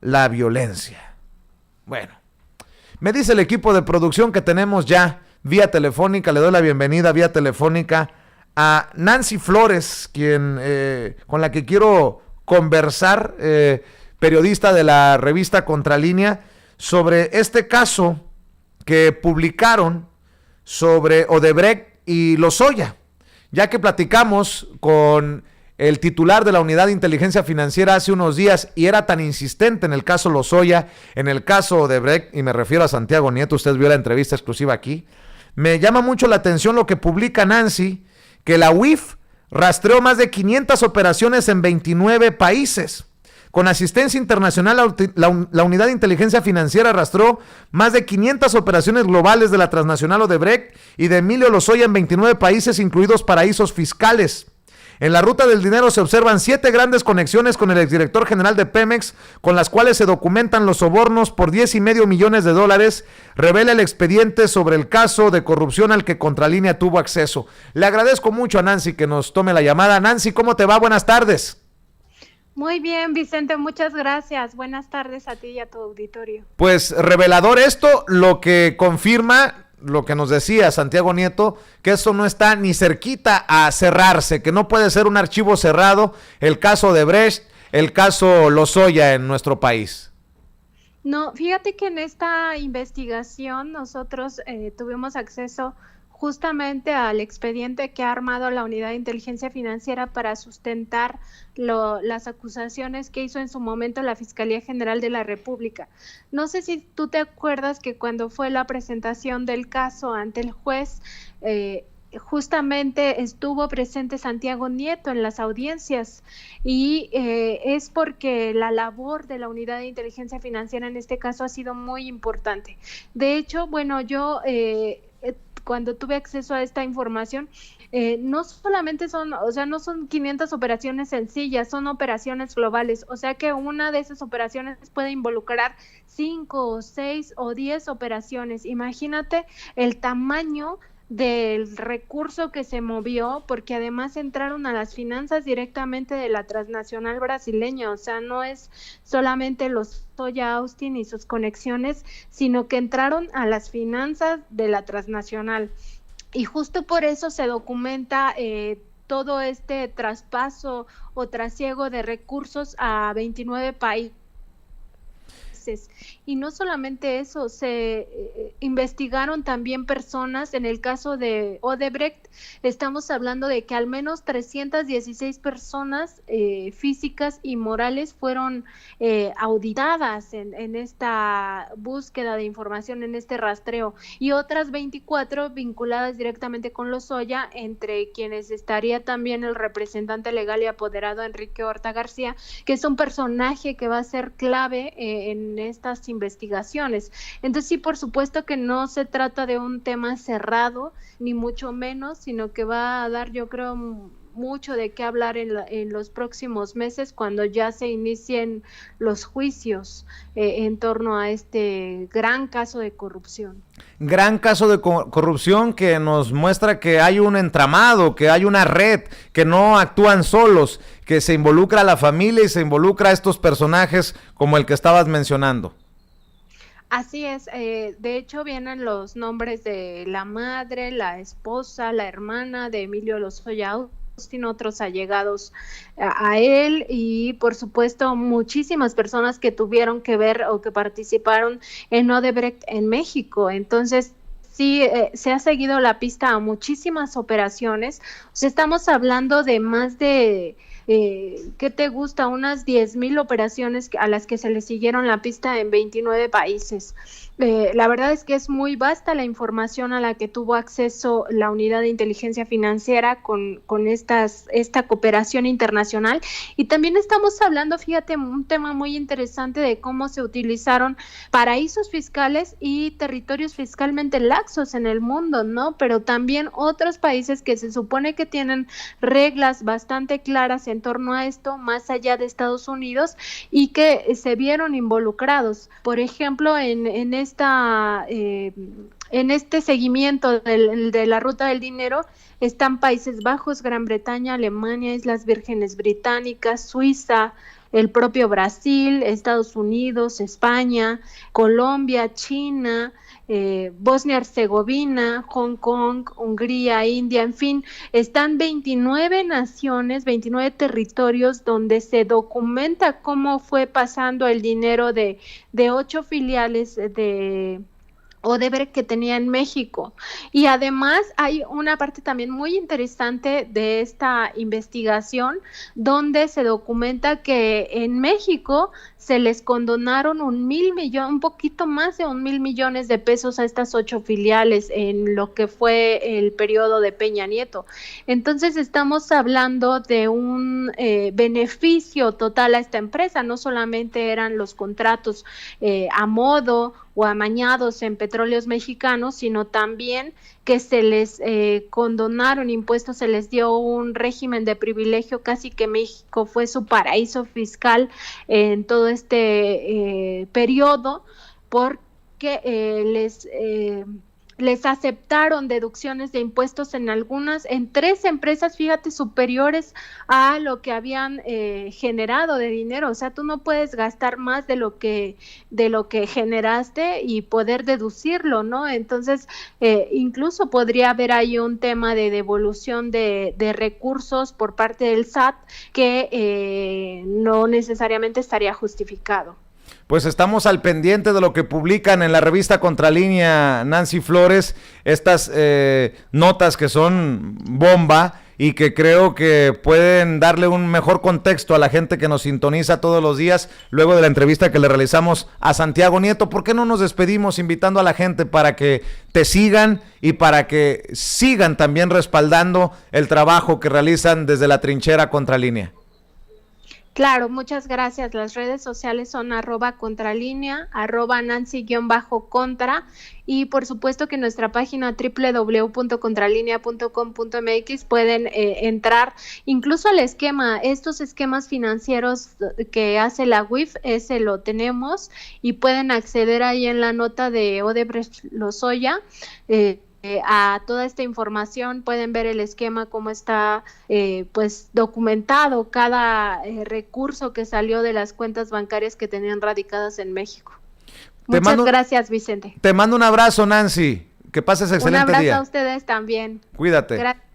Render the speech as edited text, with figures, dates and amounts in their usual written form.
la violencia. Bueno, me dice el equipo de producción que tenemos ya vía telefónica, le doy la bienvenida vía telefónica a Nancy Flores, con la que quiero conversar, periodista de la revista Contralínea, sobre este caso que publicaron sobre Odebrecht y Lozoya, ya que platicamos con el titular de la Unidad de Inteligencia Financiera hace unos días y era tan insistente en el caso Lozoya, en el caso Odebrecht, y me refiero a Santiago Nieto, usted vio la entrevista exclusiva aquí. Me llama mucho la atención lo que publica Nancy, que la UIF rastreó más de 500 operaciones en 29 países. Con asistencia internacional, la Unidad de Inteligencia Financiera rastreó más de 500 operaciones globales de la transnacional Odebrecht y de Emilio Lozoya en 29 países, incluidos paraísos fiscales. En la ruta del dinero se observan 7 grandes conexiones con el exdirector general de Pemex, con las cuales se documentan los sobornos por $10.5 millones, revela el expediente sobre el caso de corrupción al que Contralínea tuvo acceso. Le agradezco mucho a Nancy que nos tome la llamada. Nancy, ¿cómo te va? Buenas tardes. Muy bien, Vicente, muchas gracias. Buenas tardes a ti y a tu auditorio. Pues revelador esto, lo que confirma lo que nos decía Santiago Nieto, que eso no está ni cerquita a cerrarse, que no puede ser un archivo cerrado el caso de Brecht, el caso Lozoya en nuestro país. No, fíjate que en esta investigación nosotros tuvimos acceso justamente al expediente que ha armado la Unidad de Inteligencia Financiera para sustentar las acusaciones que hizo en su momento la Fiscalía General de la República. No sé si tú te acuerdas que cuando fue la presentación del caso ante el juez, justamente estuvo presente Santiago Nieto en las audiencias y es porque la labor de la Unidad de Inteligencia Financiera en este caso ha sido muy importante. De hecho, bueno, yo cuando tuve acceso a esta información, no solamente no son 500 operaciones sencillas, son operaciones globales, o sea que una de esas operaciones puede involucrar 5, 6 o 10 operaciones. Imagínate el tamaño del recurso que se movió, porque además entraron a las finanzas directamente de la transnacional brasileña, o sea, no es solamente los Lozoya Austin y sus conexiones, sino que entraron a las finanzas de la transnacional. Y justo por eso se documenta todo este traspaso o trasiego de recursos a 29 países. Y no solamente eso, se investigaron también personas. En el caso de Odebrecht estamos hablando de que al menos 316 personas físicas y morales fueron auditadas en esta búsqueda de información, en este rastreo, y otras 24 vinculadas directamente con Lozoya, entre quienes estaría también el representante legal y apoderado Enrique Horta García, que es un personaje que va a ser clave en estas investigaciones. Entonces sí, por supuesto que no se trata de un tema cerrado, ni mucho menos, sino que va a dar, yo creo, mucho de qué hablar en los próximos meses, cuando ya se inicien los juicios en torno a este gran caso de corrupción. Gran caso de corrupción que nos muestra que hay un entramado, que hay una red, que no actúan solos, que se involucra a la familia y se involucra a estos personajes como el que estabas mencionando. Así es, de hecho vienen los nombres de la madre, la esposa, la hermana de Emilio Lozoya Austin, otros allegados a él, y por supuesto muchísimas personas que tuvieron que ver o que participaron en Odebrecht en México. Entonces sí, se ha seguido la pista a muchísimas operaciones. O sea, estamos hablando de más de ¿qué te gusta? Unas 10,000 operaciones a las que se le siguieron la pista en 29 países. La verdad es que es muy vasta la información a la que tuvo acceso la Unidad de Inteligencia Financiera con esta cooperación internacional. Y también estamos hablando, fíjate, un tema muy interesante de cómo se utilizaron paraísos fiscales y territorios fiscalmente laxos en el mundo, ¿no? Pero también otros países que se supone que tienen reglas bastante claras en torno a esto, más allá de Estados Unidos, y que se vieron involucrados. Por ejemplo, en este seguimiento de la ruta del dinero están Países Bajos, Gran Bretaña, Alemania, Islas Vírgenes Británicas, Suiza, el propio Brasil, Estados Unidos, España, Colombia, China, Bosnia-Herzegovina, Hong Kong, Hungría, India, en fin, están 29 naciones, 29 territorios donde se documenta cómo fue pasando el dinero de 8 filiales de Odebrecht que tenía en México. Y además hay una parte también muy interesante de esta investigación donde se documenta que en México se les condonaron un poquito más de 1,000,000,000 de pesos a estas 8 filiales en lo que fue el periodo de Peña Nieto. Entonces estamos hablando de un beneficio total a esta empresa, no solamente eran los contratos a modo o amañados en petróleos mexicanos, sino también que se les condonaron impuestos, se les dio un régimen de privilegio, casi que México fue su paraíso fiscal en todo este periodo, porque les aceptaron deducciones de impuestos en 3 empresas, fíjate, superiores a lo que habían generado de dinero. O sea, tú no puedes gastar más de lo que generaste y poder deducirlo, ¿no? Entonces, incluso podría haber ahí un tema de devolución de recursos por parte del SAT que no necesariamente estaría justificado. Pues estamos al pendiente de lo que publican en la revista Contralínea, Nancy Flores, estas notas que son bomba y que creo que pueden darle un mejor contexto a la gente que nos sintoniza todos los días luego de la entrevista que le realizamos a Santiago Nieto. ¿Por qué no nos despedimos invitando a la gente para que te sigan y para que sigan también respaldando el trabajo que realizan desde la trinchera Contralínea? Claro, muchas gracias. Las redes sociales son @contralínea, @Nancy_contra, y por supuesto que en nuestra página www.contralinea.com.mx pueden entrar incluso al esquema, estos esquemas financieros que hace la UIF, ese lo tenemos y pueden acceder ahí en la nota de Odebrecht Lozoya. A toda esta información pueden ver el esquema, cómo está pues documentado cada recurso que salió de las cuentas bancarias que tenían radicadas en México. Muchas gracias, Vicente. Te mando un abrazo, Nancy. Que pases excelente día. Un abrazo a ustedes también. Cuídate. Gracias.